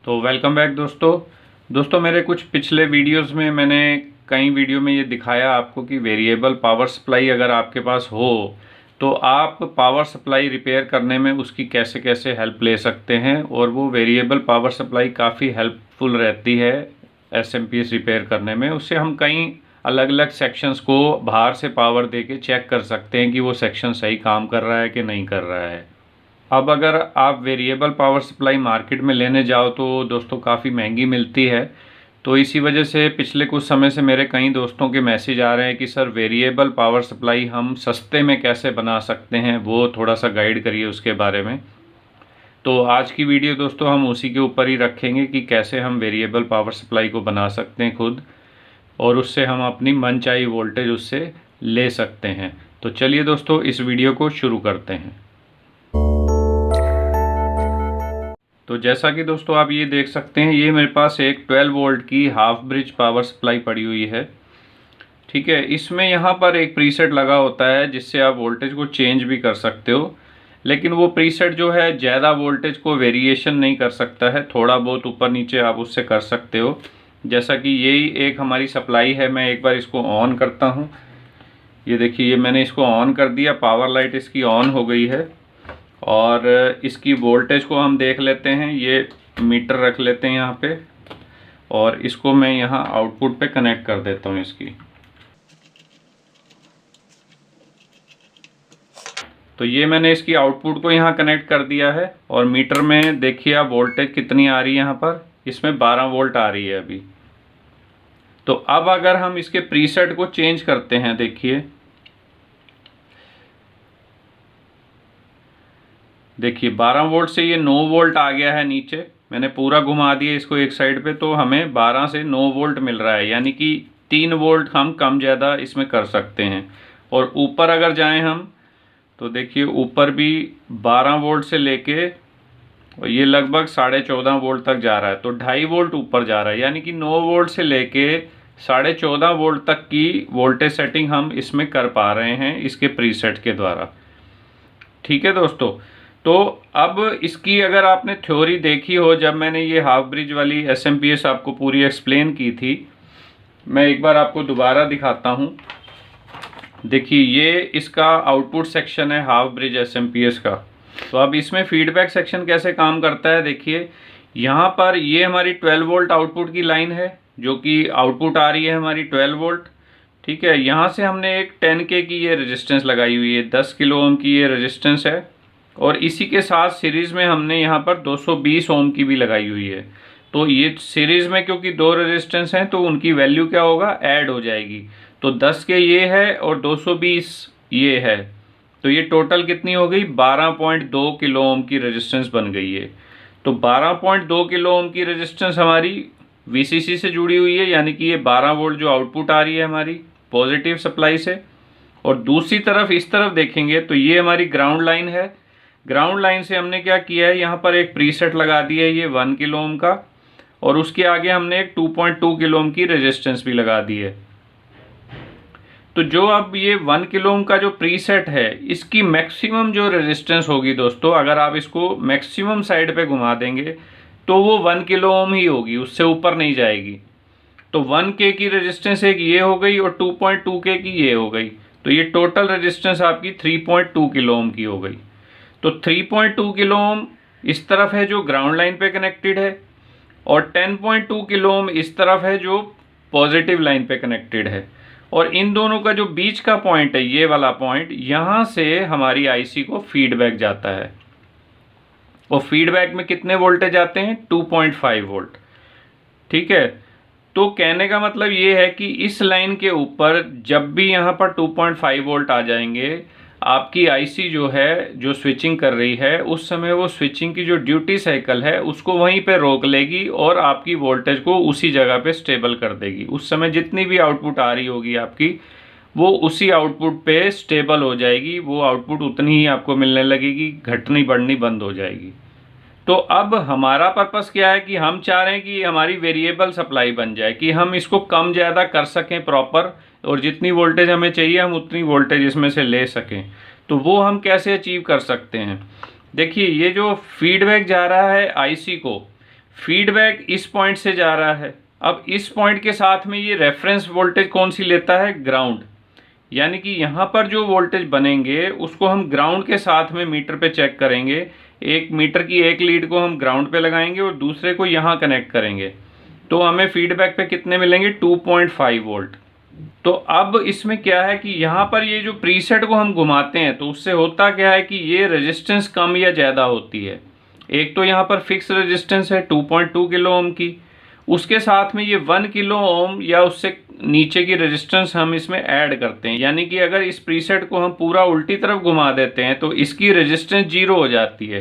तो welcome back दोस्तों मेरे कुछ पिछले वीडियोस में मैंने कई वीडियो में ये दिखाया आपको कि वेरिएबल पावर सप्लाई अगर आपके पास हो तो आप पावर सप्लाई रिपेयर करने में उसकी कैसे कैसे हेल्प ले सकते हैं। और वो वेरिएबल पावर सप्लाई काफ़ी हेल्पफुल रहती है एसएमपीएस रिपेयर करने में। उससे हम कई अलग अलग सेक्शंस को बाहर से पावर दे के चेक कर सकते हैं कि वो सेक्शन सही काम कर रहा है कि नहीं कर रहा है। अब अगर आप वेरिएबल पावर सप्लाई मार्केट में लेने जाओ तो दोस्तों काफ़ी महंगी मिलती है। तो इसी वजह से पिछले कुछ समय से मेरे कई दोस्तों के मैसेज आ रहे हैं कि सर वेरिएबल पावर सप्लाई हम सस्ते में कैसे बना सकते हैं, वो थोड़ा सा गाइड करिए उसके बारे में। तो आज की वीडियो दोस्तों हम उसी के ऊपर ही रखेंगे कि कैसे हम वेरिएबल पावर सप्लाई को बना सकते हैं खुद, और उससे हम अपनी मनचाही वोल्टेज उससे ले सकते हैं। तो चलिए दोस्तों इस वीडियो को शुरू करते हैं। तो जैसा कि दोस्तों आप ये देख सकते हैं, ये मेरे पास एक 12 वोल्ट की हाफ ब्रिज पावर सप्लाई पड़ी हुई है। ठीक है, इसमें यहाँ पर एक प्रीसेट लगा होता है जिससे आप वोल्टेज को चेंज भी कर सकते हो, लेकिन वो प्रीसेट जो है ज़्यादा वोल्टेज को वेरिएशन नहीं कर सकता है, थोड़ा बहुत ऊपर नीचे आप उससे कर सकते हो। जैसा कि यही एक हमारी सप्लाई है, मैं एक बार इसको ऑन करता हूँ। ये देखिए, ये मैंने इसको ऑन कर दिया, पावर लाइट इसकी ऑन हो गई है। और इसकी वोल्टेज को हम देख लेते हैं, ये मीटर रख लेते हैं यहाँ पे, और इसको मैं यहाँ आउटपुट पे कनेक्ट कर देता हूँ इसकी। तो ये मैंने इसकी आउटपुट को यहाँ कनेक्ट कर दिया है, और मीटर में देखिए आप वोल्टेज कितनी आ रही है, यहाँ पर इसमें 12 वोल्ट आ रही है अभी। तो अब अगर हम इसके प्रीसेट को चेंज करते हैं, देखिए 12 वोल्ट से ये 9 वोल्ट आ गया है नीचे। मैंने पूरा घुमा दिया इसको एक साइड पे, तो हमें 12 से 9 वोल्ट मिल रहा है, यानी कि 3 वोल्ट हम कम ज़्यादा इसमें कर सकते हैं। और ऊपर अगर जाएं हम तो देखिए ऊपर भी 12 वोल्ट से लेके और ये लगभग 14.5 वोल्ट तक जा रहा है, तो 2.5 वोल्ट ऊपर जा रहा है, यानी कि 9 वोल्ट से लेके 14.5 वोल्ट तक की वोल्टेज सेटिंग हम इसमें कर पा रहे हैं इसके प्रीसेट के द्वारा। ठीक है दोस्तों, तो अब इसकी अगर आपने थ्योरी देखी हो, जब मैंने ये हाफ ब्रिज वाली एसएमपीएस आपको पूरी एक्सप्लेन की थी, मैं एक बार आपको दोबारा दिखाता हूँ। देखिए ये इसका आउटपुट सेक्शन है हाफ ब्रिज एसएमपीएस का। तो अब इसमें फीडबैक सेक्शन कैसे काम करता है, देखिए यहाँ पर ये हमारी 12 वोल्ट आउटपुट की लाइन है, जो कि आउटपुट आ रही है हमारी 12 वोल्ट। ठीक है, यहाँ से हमने एक 10K की ये रेजिस्टेंस लगाई हुई है, 10 किलो ओम की ये रेजिस्टेंस है, और इसी के साथ सीरीज़ में हमने यहाँ पर 220 ओम की भी लगाई हुई है। तो ये सीरीज़ में क्योंकि दो रेजिस्टेंस हैं तो उनकी वैल्यू क्या होगा, ऐड हो जाएगी। तो 10 के ये है और 220 ये है, तो ये टोटल कितनी हो गई, 12.2 किलो ओम की रेजिस्टेंस बन गई है। तो 12.2 किलो ओम की रेजिस्टेंस हमारी वीसीसी से जुड़ी हुई है, यानी कि ये 12 वोल्ट जो आउटपुट आ रही है हमारी पॉजिटिव सप्लाई से। और दूसरी तरफ इस तरफ देखेंगे तो ये हमारी ग्राउंड लाइन है। ग्राउंड लाइन से हमने क्या किया है, यहाँ पर एक प्रीसेट लगा दिया है ये 1 किलो ओम का, और उसके आगे हमने एक 2.2 किलो ओम की रेजिस्टेंस भी लगा दी है। तो जो अब ये 1 किलो ओम का जो प्रीसेट है, इसकी मैक्सिमम जो रेजिस्टेंस होगी दोस्तों, अगर आप इसको मैक्सिमम साइड पे घुमा देंगे तो वो 1 किलो ओम ही होगी, उससे ऊपर नहीं जाएगी। तो 1K की रेजिस्टेंस एक ये हो गई और 2.2K की ये हो गई, तो ये टोटल रेजिस्टेंस आपकी 3.2 किलो ओम की हो गई। तो 3.2 किलो ओम इस तरफ है जो ग्राउंड लाइन पे कनेक्टेड है, और 10.2 किलो ओम इस तरफ है जो पॉजिटिव लाइन पे कनेक्टेड है। और इन दोनों का जो बीच का पॉइंट है, ये वाला पॉइंट, यहाँ से हमारी आईसी को फीडबैक जाता है, और फीडबैक में कितने वोल्टेज आते हैं, 2.5 वोल्ट। ठीक है, तो कहने का मतलब ये है कि इस लाइन के ऊपर जब भी यहाँ पर 2.5 वोल्ट आ जाएंगे, आपकी आईसी जो है, जो स्विचिंग कर रही है, उस समय वो स्विचिंग की जो ड्यूटी साइकिल है उसको वहीं पे रोक लेगी और आपकी वोल्टेज को उसी जगह पे स्टेबल कर देगी। उस समय जितनी भी आउटपुट आ रही होगी आपकी, वो उसी आउटपुट पे स्टेबल हो जाएगी, वो आउटपुट उतनी ही आपको मिलने लगेगी, घटनी बढ़नी बंद हो जाएगी। तो अब हमारा पर्पस क्या है कि हम चाह रहे हैं कि हमारी वेरिएबल सप्लाई बन जाए, कि हम इसको कम ज़्यादा कर सकें प्रॉपर, और जितनी वोल्टेज हमें चाहिए हम उतनी वोल्टेज इसमें से ले सकें। तो वो हम कैसे अचीव कर सकते हैं, देखिए ये जो फीडबैक जा रहा है आईसी को, फीडबैक इस पॉइंट से जा रहा है। अब इस पॉइंट के साथ में ये रेफरेंस वोल्टेज कौन सी लेता है, ग्राउंड, यानी कि यहाँ पर जो वोल्टेज बनेंगे उसको हम ग्राउंड के साथ में मीटर पे चेक करेंगे। एक मीटर की एक लीड को हम ग्राउंड पे लगाएंगे और दूसरे को यहाँ कनेक्ट करेंगे, तो हमें फीडबैक पे कितने मिलेंगे, 2.5 वोल्ट। तो अब इसमें क्या है कि यहाँ पर ये जो प्रीसेट को हम घुमाते हैं तो उससे होता क्या है कि ये रेजिस्टेंस कम या ज़्यादा होती है। एक तो यहाँ पर फिक्स रेजिस्टेंस है 2.2 किलो ओम की, उसके साथ में ये 1 किलो ओम या उससे नीचे की रेजिस्टेंस हम इसमें ऐड करते हैं। यानी कि अगर इस प्रीसेट को हम पूरा उल्टी तरफ घुमा देते हैं तो इसकी रेजिस्टेंस 0 हो जाती है।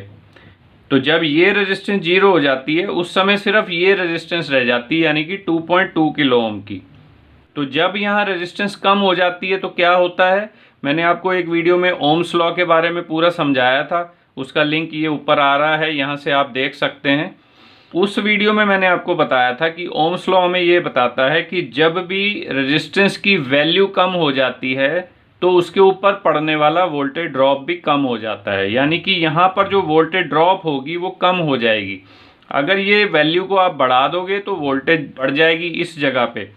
तो जब ये रेजिस्टेंस 0 हो जाती है उस समय सिर्फ ये रेजिस्टेंस रह जाती है, यानी कि 2.2 किलो ओम की। तो जब यहाँ रेजिस्टेंस कम हो जाती है तो क्या होता है, मैंने आपको एक वीडियो में ओम्स लॉ के बारे में पूरा समझाया था, उसका लिंक ये ऊपर आ रहा है, यहाँ से आप देख सकते हैं। उस वीडियो में मैंने आपको बताया था कि ओम्स लॉ में ये बताता है कि जब भी रेजिस्टेंस की वैल्यू कम हो जाती है तो उसके ऊपर पड़ने वाला वोल्टेज ड्रॉप भी कम हो जाता है। यानी कि यहाँ पर जो वोल्टेज ड्रॉप होगी वो कम हो जाएगी। अगर ये वैल्यू को आप बढ़ा दोगे तो वोल्टेज बढ़ जाएगी इस जगह पे,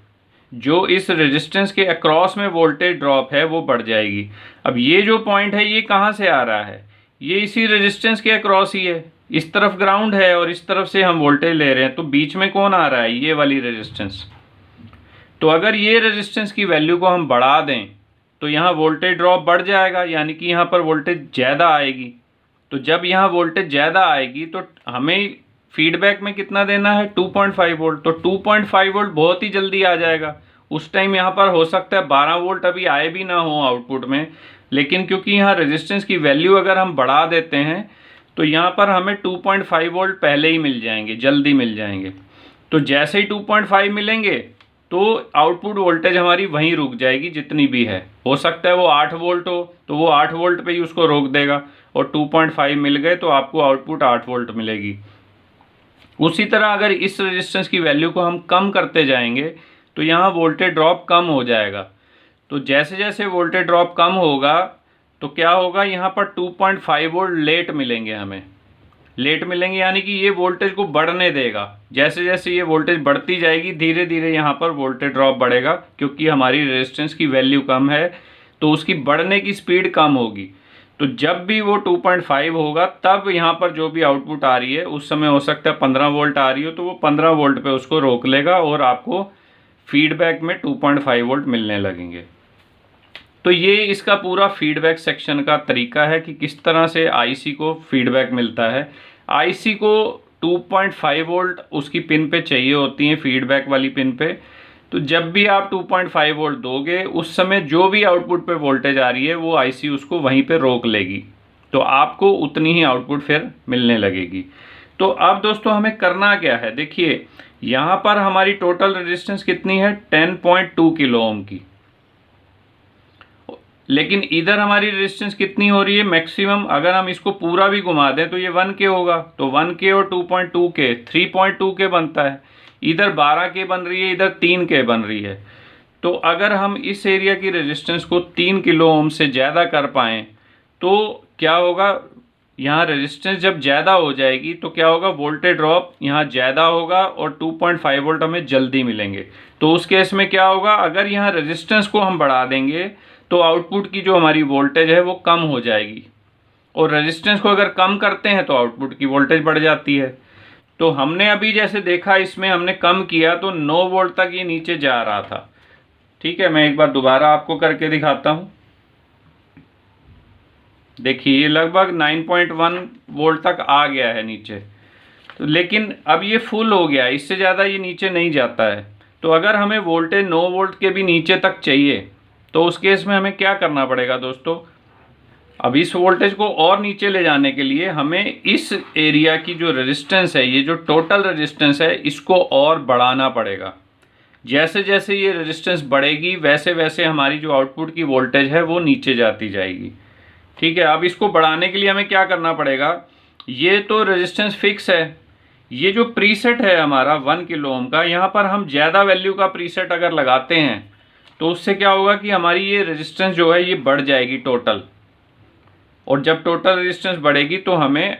जो इस रेजिस्टेंस के अक्रॉस में वोल्टेज ड्रॉप है वो बढ़ जाएगी। अब ये जो पॉइंट है ये कहाँ से आ रहा है, ये इसी रेजिस्टेंस के अक्रॉस ही है। इस तरफ ग्राउंड है और इस तरफ से हम वोल्टेज ले रहे हैं, तो बीच में कौन आ रहा है, ये वाली रेजिस्टेंस। तो अगर ये रेजिस्टेंस की वैल्यू को हम बढ़ा दें तो यहाँ वोल्टेज ड्रॉप बढ़ जाएगा, यानी कि यहाँ पर वोल्टेज ज़्यादा आएगी। तो जब यहाँ वोल्टेज ज़्यादा आएगी तो हमें फीडबैक में कितना देना है, 2.5 वोल्ट। तो 2.5 वोल्ट बहुत ही जल्दी आ जाएगा। उस टाइम यहाँ पर हो सकता है 12 वोल्ट अभी आए भी ना हो आउटपुट में, लेकिन क्योंकि यहाँ रेजिस्टेंस की वैल्यू अगर हम बढ़ा देते हैं तो यहाँ पर हमें 2.5 वोल्ट पहले ही मिल जाएंगे, जल्दी मिल जाएंगे। तो जैसे ही 2.5 मिलेंगे तो आउटपुट वोल्टेज हमारी वहीं रुक जाएगी जितनी भी है। हो सकता है वो 8 वोल्ट हो तो वो 8 वोल्ट पे ही उसको रोक देगा, और 2.5 मिल गए तो आपको आउटपुट 8 वोल्ट मिलेगी। उसी तरह अगर इस रेजिस्टेंस की वैल्यू को हम कम करते जाएंगे तो यहाँ वोल्टेज ड्रॉप कम हो जाएगा। तो जैसे जैसे वोल्टेज ड्रॉप कम होगा तो क्या होगा, यहाँ पर 2.5 वोल्ट लेट मिलेंगे, हमें लेट मिलेंगे, यानी कि ये वोल्टेज को बढ़ने देगा। जैसे जैसे ये वोल्टेज बढ़ती जाएगी धीरे धीरे यहाँ पर वोल्टेज ड्रॉप बढ़ेगा, क्योंकि हमारी रेजिस्टेंस की वैल्यू कम है तो उसकी बढ़ने की स्पीड कम होगी। तो जब भी वो 2.5 होगा तब यहाँ पर जो भी आउटपुट आ रही है, उस समय हो सकता है 15 वोल्ट आ रही हो, तो वो 15 वोल्ट पे उसको रोक लेगा और आपको फीडबैक में 2.5 वोल्ट मिलने लगेंगे। तो ये इसका पूरा फीडबैक सेक्शन का तरीका है कि किस तरह से आईसी को फीडबैक मिलता है। आईसी को 2.5 वोल्ट उसकी पिन पे चाहिए होती हैं, फीडबैक वाली पिन पे। तो जब भी आप 2.5 वोल्ट दोगे उस समय जो भी आउटपुट पे वोल्टेज आ रही है वो आईसी उसको वहीं पे रोक लेगी, तो आपको उतनी ही आउटपुट फिर मिलने लगेगी। तो अब दोस्तों हमें करना क्या है, देखिए यहाँ पर हमारी टोटल रेजिस्टेंस कितनी है, 10.2 किलो ओम की, लेकिन इधर हमारी रेजिस्टेंस कितनी हो रही है मैक्सिमम। अगर हम इसको पूरा भी घुमा दें तो ये 1K होगा, तो 1K और 2.2K 3.2K बनता है। इधर 12K बन रही है, इधर 3K बन रही है। तो अगर हम इस एरिया की रेजिस्टेंस को 3 किलो ओम से ज़्यादा कर पाएँ तो क्या होगा, यहाँ रेजिस्टेंस जब ज़्यादा हो जाएगी तो क्या होगा, वोल्टेज ड्रॉप यहाँ ज़्यादा होगा और 2.5 वोल्ट हमें जल्दी मिलेंगे। तो उस केस में क्या होगा, अगर यहाँ रेजिस्टेंस को हम बढ़ा देंगे तो आउटपुट की जो हमारी वोल्टेज है वो कम हो जाएगी, और रेजिस्टेंस को अगर कम करते हैं तो आउटपुट की वोल्टेज बढ़ जाती है। तो हमने अभी जैसे देखा इसमें हमने कम किया तो 9 वोल्ट तक ये नीचे जा रहा था। ठीक है, मैं एक बार दोबारा आपको करके दिखाता हूँ। देखिए ये लगभग 9.1 वोल्ट तक आ गया है नीचे, तो लेकिन अब ये फुल हो गया, इससे ज़्यादा ये नीचे नहीं जाता है। तो अगर हमें वोल्टेज 9 वोल्ट के भी नीचे तक चाहिए तो उस केस में हमें क्या करना पड़ेगा दोस्तों, अब इस वोल्टेज को और नीचे ले जाने के लिए हमें इस एरिया की जो रेजिस्टेंस है, ये जो टोटल रेजिस्टेंस है, इसको और बढ़ाना पड़ेगा। जैसे जैसे ये रेजिस्टेंस बढ़ेगी वैसे वैसे हमारी जो आउटपुट की वोल्टेज है वो नीचे जाती जाएगी। ठीक है, अब इसको बढ़ाने के लिए हमें क्या करना पड़ेगा, ये तो रेजिस्टेंस फिक्स है, ये जो प्रीसेट है हमारा 1 किलो ओम का, यहाँ पर हम ज़्यादा वैल्यू का प्रीसेट अगर लगाते हैं तो उससे क्या होगा कि हमारी ये रेजिस्टेंस जो है ये बढ़ जाएगी टोटल, और जब टोटल रेजिस्टेंस बढ़ेगी तो हमें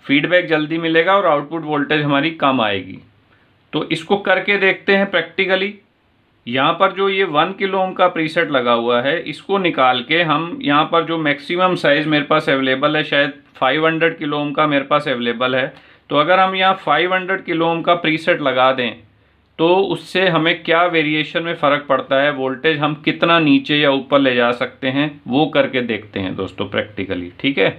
फीडबैक जल्दी मिलेगा और आउटपुट वोल्टेज हमारी कम आएगी। तो इसको करके देखते हैं प्रैक्टिकली। यहाँ पर जो ये 1 किलो ओम का प्रीसेट लगा हुआ है, इसको निकाल के हम यहाँ पर जो मैक्सिमम साइज़ मेरे पास अवेलेबल है, शायद 500 किलो ओम का मेरे पास अवेलेबल है। तो अगर हम यहाँ 500 किलो ओम का प्रीसेट लगा दें तो उससे हमें क्या वेरिएशन में फ़र्क पड़ता है, वोल्टेज हम कितना नीचे या ऊपर ले जा सकते हैं, वो करके देखते हैं दोस्तों प्रैक्टिकली। ठीक है,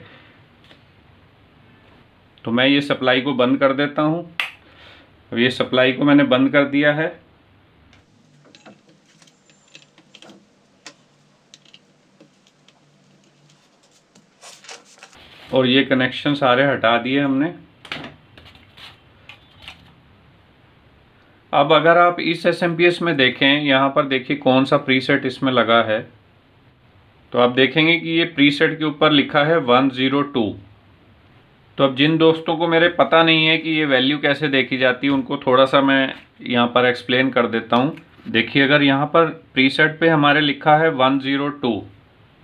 तो मैं ये सप्लाई को बंद कर देता हूँ। अब ये सप्लाई को मैंने बंद कर दिया है। और ये कनेक्शन सारे हटा दिए हमने। अब अगर आप इस एसएमपीएस में देखें, यहाँ पर देखिए कौन सा प्रीसेट इसमें लगा है, तो आप देखेंगे कि ये प्रीसेट के ऊपर लिखा है 102। तो अब जिन दोस्तों को मेरे पता नहीं है कि ये वैल्यू कैसे देखी जाती है, उनको थोड़ा सा मैं यहाँ पर एक्सप्लेन कर देता हूँ। देखिए, अगर यहाँ पर प्रीसेट पे हमारे लिखा है 102,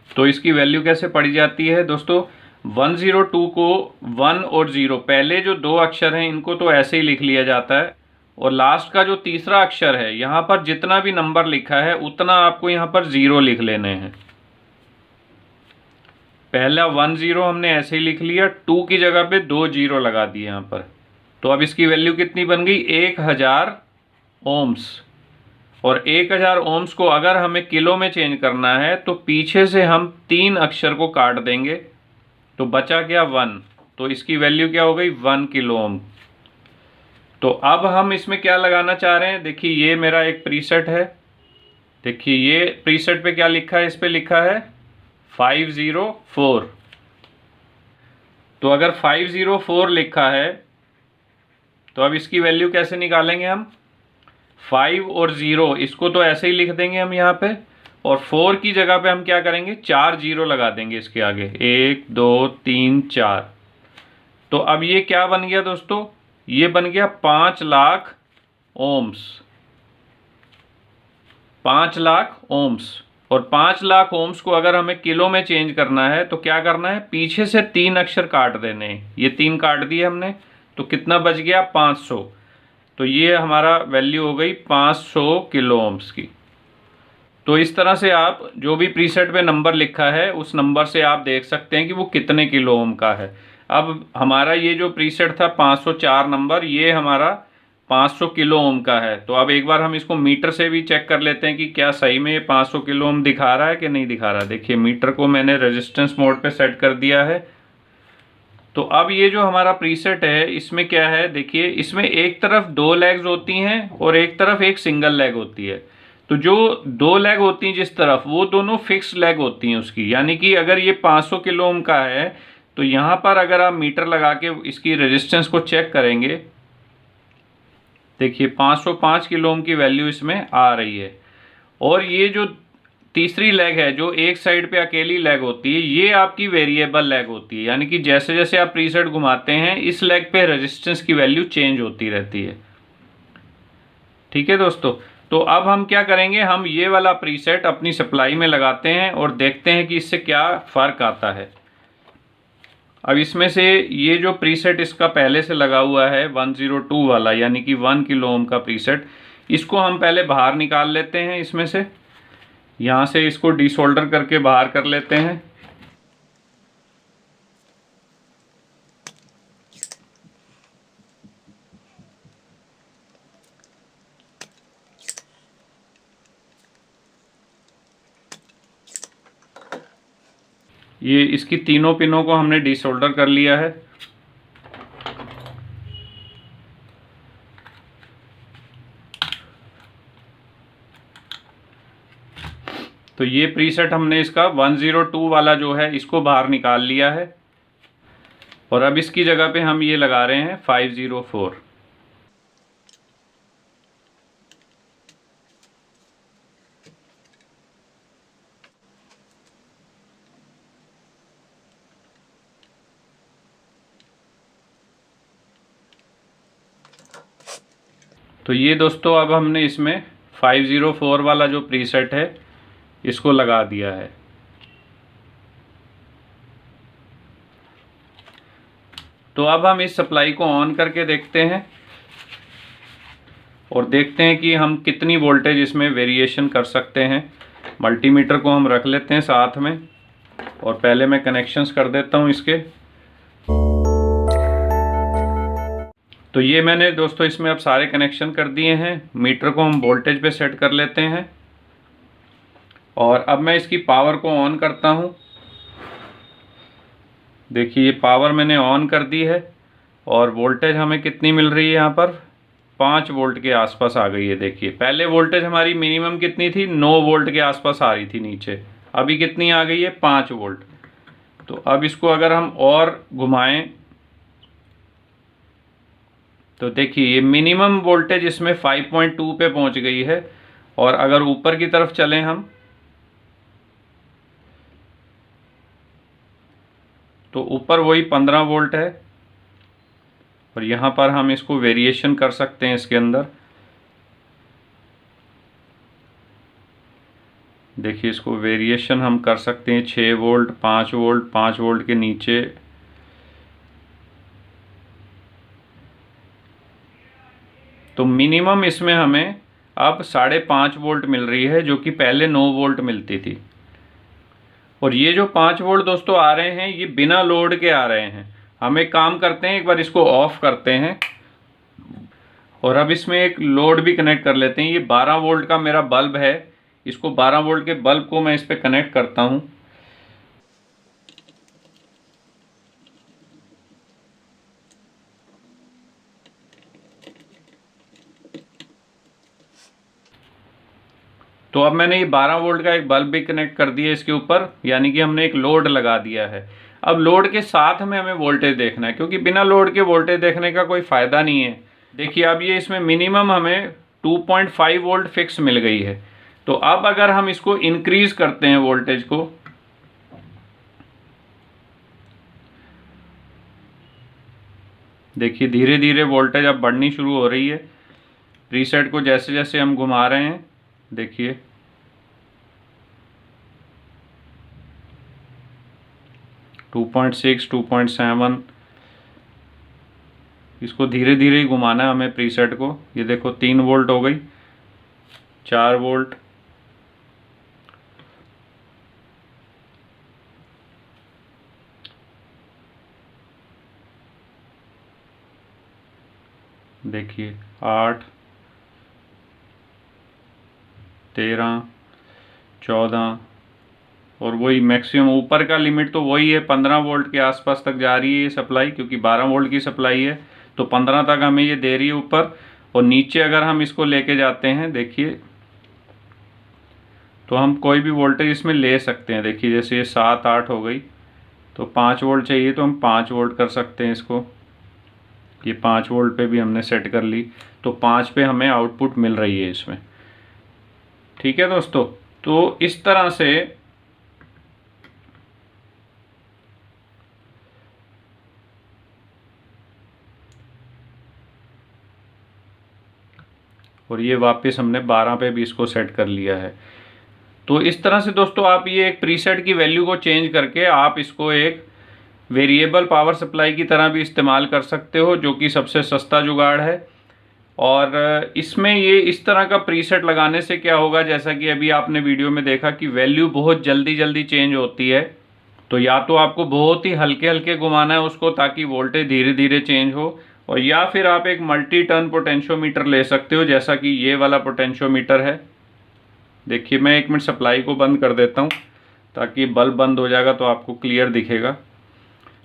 तो इसकी वैल्यू कैसे पढ़ी जाती है दोस्तों। 102 को 1 और 0, पहले जो दो अक्षर हैं इनको तो ऐसे ही लिख लिया जाता है, और लास्ट का जो तीसरा अक्षर है, यहाँ पर जितना भी नंबर लिखा है उतना आपको यहाँ पर 0 लिख लेने हैं। पहला 10 हमने ऐसे ही लिख लिया, 2 की जगह पे 2 0 लगा दिए यहाँ पर। तो अब इसकी वैल्यू कितनी बन गई, 1000 ओम्स। और 1000 ओम्स को अगर हमें किलो में चेंज करना है तो पीछे से हम 3 अक्षर को काट देंगे, तो बचा क्या 1। तो इसकी वैल्यू क्या हो गई, 1 किलो ओम। तो अब हम इसमें क्या लगाना चाह रहे हैं, देखिए ये मेरा एक प्रीसेट है। देखिए ये प्रीसेट पे क्या लिखा है, इस पे लिखा है 504। तो अगर 504 लिखा है तो अब इसकी वैल्यू कैसे निकालेंगे हम, 5 और 0 इसको तो ऐसे ही लिख देंगे हम यहाँ पे, और 4 की जगह पे हम क्या करेंगे, 4 0 लगा देंगे इसके आगे, 1 2 3 4। तो अब ये क्या बन गया दोस्तों, ये बन गया 5 लाख ओम्स। 5 लाख ओम्स। और 5 लाख ओम्स को अगर हमें किलो में चेंज करना है तो क्या करना है, पीछे से 3 अक्षर काट देने हैं। ये 3 काट दिए हमने, तो कितना बच गया, 500। तो ये हमारा वैल्यू हो गई 500 किलो ओम्स की। तो इस तरह से आप जो भी प्रीसेट पे नंबर लिखा है उस नंबर से आप देख सकते हैं कि वो कितने किलो ओम का है। अब हमारा ये जो प्रीसेट था 504 नंबर, ये हमारा 500 किलो ओम का है। तो अब एक बार हम इसको मीटर से भी चेक कर लेते हैं कि क्या सही में ये 500 किलो ओम दिखा रहा है कि नहीं दिखा रहा। देखिए मीटर को मैंने रेजिस्टेंस मोड पे सेट कर दिया है। तो अब ये जो हमारा प्रीसेट है इसमें क्या है, देखिए इसमें एक तरफ 2 लेग्स होती हैं और एक तरफ एक सिंगल लेग होती है। तो जो 2 लेग होती हैं जिस तरफ, वो दोनों फिक्स लेग होती हैं उसकी। यानी कि अगर ये 500 किलो ओम का है तो यहाँ पर अगर आप मीटर लगा के इसकी रेजिस्टेंस को चेक करेंगे, देखिए 505 किलो ओम की वैल्यू इसमें आ रही है। और ये जो तीसरी लेग है, जो एक साइड पे अकेली लेग होती है, ये आपकी वेरिएबल लेग होती है। यानी कि जैसे जैसे आप प्रीसेट घुमाते हैं इस लेग पे रेजिस्टेंस की वैल्यू चेंज होती रहती है। ठीक है दोस्तों, तो अब हम क्या करेंगे, हम ये वाला प्रीसेट अपनी सप्लाई में लगाते हैं और देखते हैं कि इससे क्या फ़र्क आता है। अब इसमें से ये जो प्रीसेट इसका पहले से लगा हुआ है 102 वाला, यानी कि 1 किलो ओम का प्रीसेट, इसको हम पहले बाहर निकाल लेते हैं। इसमें से यहाँ से इसको डिसोल्डर करके बाहर कर लेते हैं। ये इसकी तीनों पिनों को हमने डिसोल्डर कर लिया है। तो ये प्रीसेट हमने इसका 102 वाला जो है इसको बाहर निकाल लिया है, और अब इसकी जगह पे हम ये लगा रहे हैं 504। तो ये दोस्तों अब हमने इसमें 504 वाला जो प्रीसेट है इसको लगा दिया है। तो अब हम इस सप्लाई को ऑन करके देखते हैं और देखते हैं कि हम कितनी वोल्टेज इसमें वेरिएशन कर सकते हैं। मल्टीमीटर को हम रख लेते हैं साथ में और पहले मैं कनेक्शंस कर देता हूं इसके। तो ये मैंने दोस्तों इसमें अब सारे कनेक्शन कर दिए हैं। मीटर को हम वोल्टेज पे सेट कर लेते हैं और अब मैं इसकी पावर को ऑन करता हूं। देखिए ये पावर मैंने ऑन कर दी है और वोल्टेज हमें कितनी मिल रही है, यहाँ पर 5 वोल्ट के आसपास आ गई है। देखिए पहले वोल्टेज हमारी मिनिमम कितनी थी, 9 वोल्ट के आसपास आ रही थी नीचे, अभी कितनी आ गई है, 5 वोल्ट। तो अब इसको अगर हम और घुमाएं तो देखिए ये मिनिमम वोल्टेज इसमें 5.2 पे पहुंच गई है और अगर ऊपर की तरफ चलें हम तो ऊपर वही 15 वोल्ट है और यहाँ पर हम इसको वेरिएशन कर सकते हैं इसके अंदर। देखिए इसको वेरिएशन हम कर सकते हैं 6 वोल्ट, 5 वोल्ट, 5 वोल्ट के नीचे। तो मिनिमम इसमें हमें अब 5.5 वोल्ट मिल रही है, जो कि पहले 9 वोल्ट मिलती थी। और ये जो 5 वोल्ट दोस्तों आ रहे हैं ये बिना लोड के आ रहे हैं। हम एक काम करते हैं, एक बार इसको ऑफ करते हैं और अब इसमें एक लोड भी कनेक्ट कर लेते हैं। ये 12 वोल्ट का मेरा बल्ब है, इसको 12 वोल्ट के बल्ब को मैं इस पर कनेक्ट करता हूँ। तो अब मैंने ये 12 वोल्ट का एक बल्ब भी कनेक्ट कर दिया इसके ऊपर, यानी कि हमने एक लोड लगा दिया है। अब लोड के साथ में हमें वोल्टेज देखना है, क्योंकि बिना लोड के वोल्टेज देखने का कोई फ़ायदा नहीं है। देखिए अब ये इसमें मिनिमम हमें 2.5 वोल्ट फिक्स मिल गई है। तो अब अगर हम इसको इंक्रीज़ करते हैं वोल्टेज को, देखिए धीरे धीरे वोल्टेज अब बढ़नी शुरू हो रही है। प्रीसेट को जैसे जैसे हम घुमा रहे हैं, देखिए 2.6, 2.7, इसको धीरे धीरे ही घुमाना है हमें प्रीसेट को। ये देखो 3 वोल्ट हो गई, 4 वोल्ट, देखिए 8, 13, 14 और वही मैक्सिमम ऊपर का लिमिट तो वही है, 15 वोल्ट के आसपास तक जा रही है ये सप्लाई, क्योंकि 12 वोल्ट की सप्लाई है तो 15 तक हमें ये दे रही है ऊपर। और नीचे अगर हम इसको लेके जाते हैं, देखिए तो हम कोई भी वोल्टेज इसमें ले सकते हैं। देखिए जैसे ये 7, 8 हो गई, तो 5 वोल्ट चाहिए तो हम 5 वोल्ट कर सकते हैं इसको। ये 5 वोल्ट पे भी हमने सेट कर ली, तो 5 पे हमें आउटपुट मिल रही है इसमें। ठीक है दोस्तों, तो इस तरह से और ये वापस हमने 12 पे भी इसको सेट कर लिया है। तो इस तरह से दोस्तों आप ये एक प्रीसेट की वैल्यू को चेंज करके आप इसको एक वेरिएबल पावर सप्लाई की तरह भी इस्तेमाल कर सकते हो, जो कि सबसे सस्ता जुगाड़ है। और इसमें ये इस तरह का प्रीसेट लगाने से क्या होगा, जैसा कि अभी आपने वीडियो में देखा कि वैल्यू बहुत जल्दी जल्दी चेंज होती है। तो या तो आपको बहुत ही हल्के हल्के घुमाना है उसको ताकि वोल्टेज धीरे धीरे चेंज हो, और या फिर आप एक मल्टी टर्न पोटेंशियोमीटर ले सकते हो, जैसा कि ये वाला पोटेंशियोमीटर है। देखिए मैं 1 मिनट सप्लाई को बंद कर देता हूँ ताकि बल्ब बंद हो जाएगा तो आपको क्लियर दिखेगा।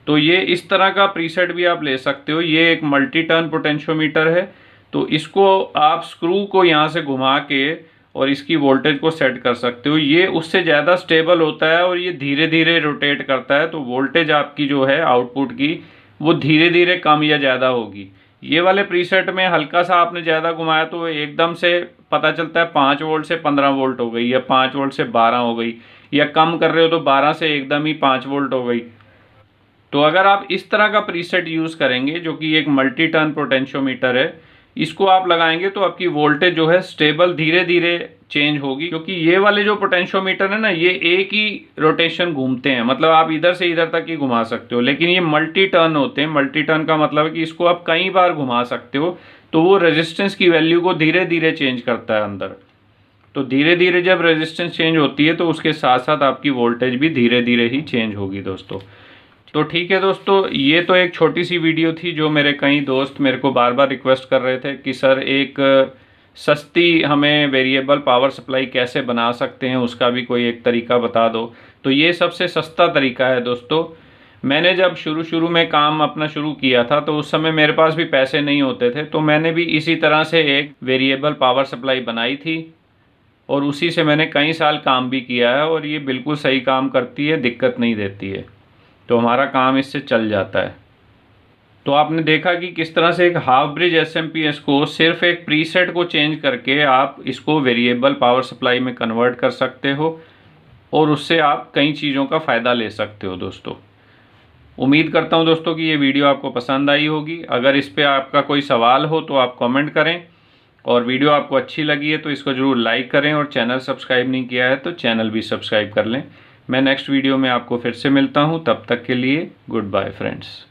तो ये इस तरह का प्रीसेट भी आप ले सकते हो। ये एक मल्टी टर्न पोटेंशियोमीटर है, तो इसको आप स्क्रू को यहाँ से घुमा के और इसकी वोल्टेज को सेट कर सकते हो। ये उससे ज़्यादा स्टेबल होता है और ये धीरे धीरे रोटेट करता है, तो वोल्टेज आपकी जो है आउटपुट की वो धीरे धीरे कम या ज़्यादा होगी। ये वाले प्रीसेट में हल्का सा आपने ज़्यादा घुमाया तो एकदम से पता चलता है 5 वोल्ट से 15 वोल्ट हो गई, या 5 वोल्ट से 12 हो गई, या कम कर रहे हो तो 12 से एकदम ही 5 वोल्ट हो गई। तो अगर आप इस तरह का प्रीसेट यूज़ करेंगे, जो कि एक मल्टी टर्न पोटेंशियोमीटर है, इसको आप लगाएंगे तो आपकी वोल्टेज जो है स्टेबल धीरे धीरे चेंज होगी, क्योंकि ये वाले जो पोटेंशियोमीटर है ना, ये एक ही रोटेशन घूमते हैं, मतलब आप इधर से इधर तक ही घुमा सकते हो। लेकिन ये मल्टी टर्न होते हैं। मल्टी टर्न का मतलब है कि इसको आप कई बार घुमा सकते हो, तो वो रेजिस्टेंस की वैल्यू को धीरे धीरे चेंज करता है अंदर। तो धीरे धीरे जब रेजिस्टेंस चेंज होती है तो उसके साथ साथ आपकी वोल्टेज भी धीरे धीरे ही चेंज होगी दोस्तों। तो ठीक है दोस्तों, ये तो एक छोटी सी वीडियो थी जो मेरे कई दोस्त मेरे को बार बार रिक्वेस्ट कर रहे थे कि सर एक सस्ती हमें वेरिएबल पावर सप्लाई कैसे बना सकते हैं, उसका भी कोई एक तरीका बता दो। तो ये सबसे सस्ता तरीका है दोस्तों। मैंने जब शुरू में काम अपना शुरू किया था तो उस समय मेरे पास भी पैसे नहीं होते थे, तो मैंने भी इसी तरह से एक वेरिएबल पावर सप्लाई बनाई थी और उसी से मैंने कई साल काम भी किया है और ये बिल्कुल सही काम करती है, दिक्कत नहीं देती है। तो हमारा काम इससे चल जाता है। तो आपने देखा कि किस तरह से एक हाफ ब्रिज एसएमपीएस को सिर्फ एक प्रीसेट को चेंज करके आप इसको वेरिएबल पावर सप्लाई में कन्वर्ट कर सकते हो और उससे आप कई चीज़ों का फ़ायदा ले सकते हो दोस्तों। उम्मीद करता हूं दोस्तों कि ये वीडियो आपको पसंद आई होगी। अगर इस पे आपका कोई सवाल हो तो आप कमेंट करें, और वीडियो आपको अच्छी लगी है तो इसको ज़रूर लाइक करें, और चैनल सब्सक्राइब नहीं किया है तो चैनल भी सब्सक्राइब कर लें। मैं नेक्स्ट वीडियो में आपको फिर से मिलता हूँ, तब तक के लिए गुड बाय फ्रेंड्स।